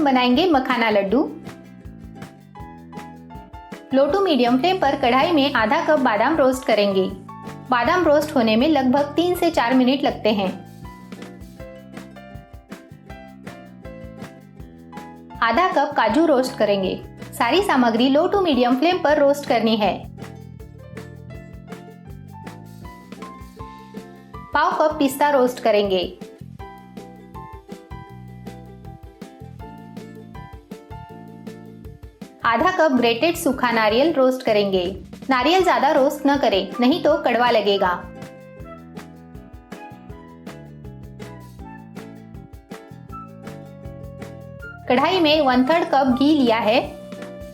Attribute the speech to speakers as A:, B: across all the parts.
A: हम बनाएंगे मखाना लड्डू। लो to medium flame पर कढ़ाई में आधा कप बादाम रोस्ट करेंगे। बादाम रोस्ट होने में लगभग 3 से 4 मिनट लगते हैं। आधा कप काजू रोस्ट करेंगे। सारी सामग्री लो टू मीडियम फ्लेम पर रोस्ट करनी है। पाव कप पिस्ता रोस्ट करेंगे। आधा कप ग्रेटेड सूखा नारियल रोस्ट करेंगे। नारियल ज्यादा रोस्ट न करें, नहीं तो कड़वा लगेगा। कढ़ाई में 1/3 कप घी लिया है।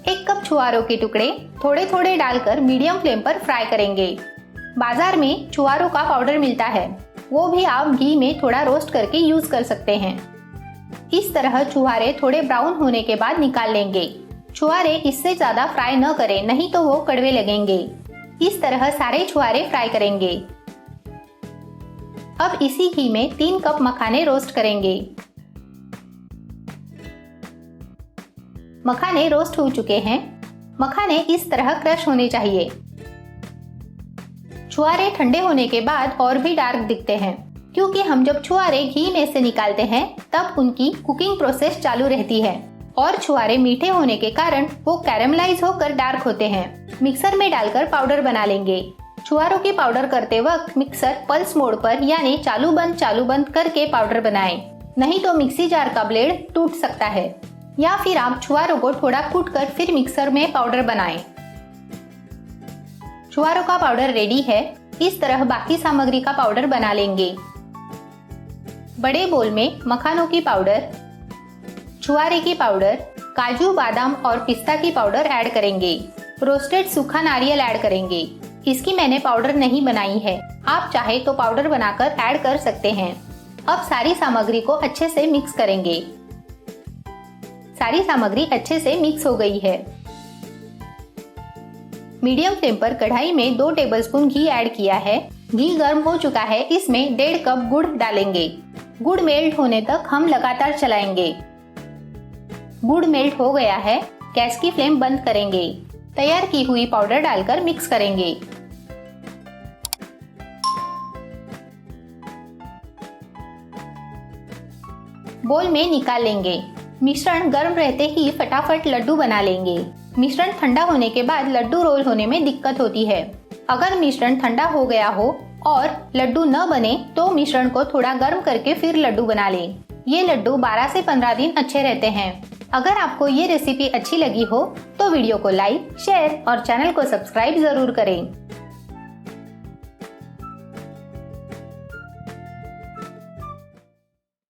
A: 1 कप छुआरों के टुकड़े थोड़े थोड़े डालकर मीडियम फ्लेम पर फ्राई करेंगे। बाजार में छुआरों का पाउडर मिलता है, वो भी आप घी में थोड़ा रोस्ट करके यूज कर सकते हैं। इस तरह छुहारे थोड़े ब्राउन होने के बाद निकाल लेंगे। छुहारे इससे ज्यादा फ्राई न करें, नहीं तो वो कड़वे लगेंगे। इस तरह सारे छुहारे फ्राई करेंगे। अब इसी घी में 3 कप मखाने रोस्ट करेंगे। मखाने रोस्ट हो चुके हैं। मखाने इस तरह क्रश होने चाहिए। छुहारे ठंडे होने के बाद और भी डार्क दिखते हैं, क्योंकि हम जब छुहारे घी में से निकालते हैं तब उनकी कुकिंग प्रोसेस चालू रहती है और छुहारे मीठे होने के कारण वो कैरेमलाइज होकर डार्क होते हैं। मिक्सर में डालकर पाउडर बना लेंगे। छुहारों की पाउडर करते वक्त मिक्सर पल्स मोड पर यानी चालू बंद करके पाउडर बनाएं, नहीं तो मिक्सी जार का ब्लेड टूट सकता है। या फिर आप छुहारों को थोड़ा कूट कर फिर मिक्सर में पाउडर बनाएं। छुहारों का पाउडर रेडी है। इस तरह बाकी सामग्री का पाउडर बना लेंगे। बड़े बोल में मखानों की पाउडर, छुहारे की पाउडर, काजू बादाम और पिस्ता की पाउडर ऐड करेंगे। रोस्टेड सूखा नारियल ऐड करेंगे। इसकी मैंने पाउडर नहीं बनाई है, आप चाहे तो पाउडर बनाकर ऐड कर सकते हैं। अब सारी सामग्री को अच्छे से मिक्स करेंगे। सारी सामग्री अच्छे से मिक्स हो गई है। मीडियम फ्लेम पर कढ़ाई में 2 टेबलस्पून घी ऐड किया है। घी गर्म हो चुका है। इसमें 1.5 कप गुड़ डालेंगे। गुड़ मेल्ट होने तक हम लगातार चलाएंगे। गुड़ मेल्ट हो गया है। गैस की फ्लेम बंद करेंगे। तैयार की हुई पाउडर डालकर मिक्स करेंगे। बोल में निकाल लेंगे। मिश्रण गर्म रहते ही फटाफट लड्डू बना लेंगे। मिश्रण ठंडा होने के बाद लड्डू रोल होने में दिक्कत होती है। अगर मिश्रण ठंडा हो गया हो और लड्डू न बने तो मिश्रण को थोड़ा गर्म करके फिर लड्डू बना लें। ये लड्डू 12 से 15 दिन अच्छे रहते हैं। अगर आपको ये रेसिपी अच्छी लगी हो तो वीडियो को लाइक, शेयर और चैनल को सब्सक्राइब जरूर करें।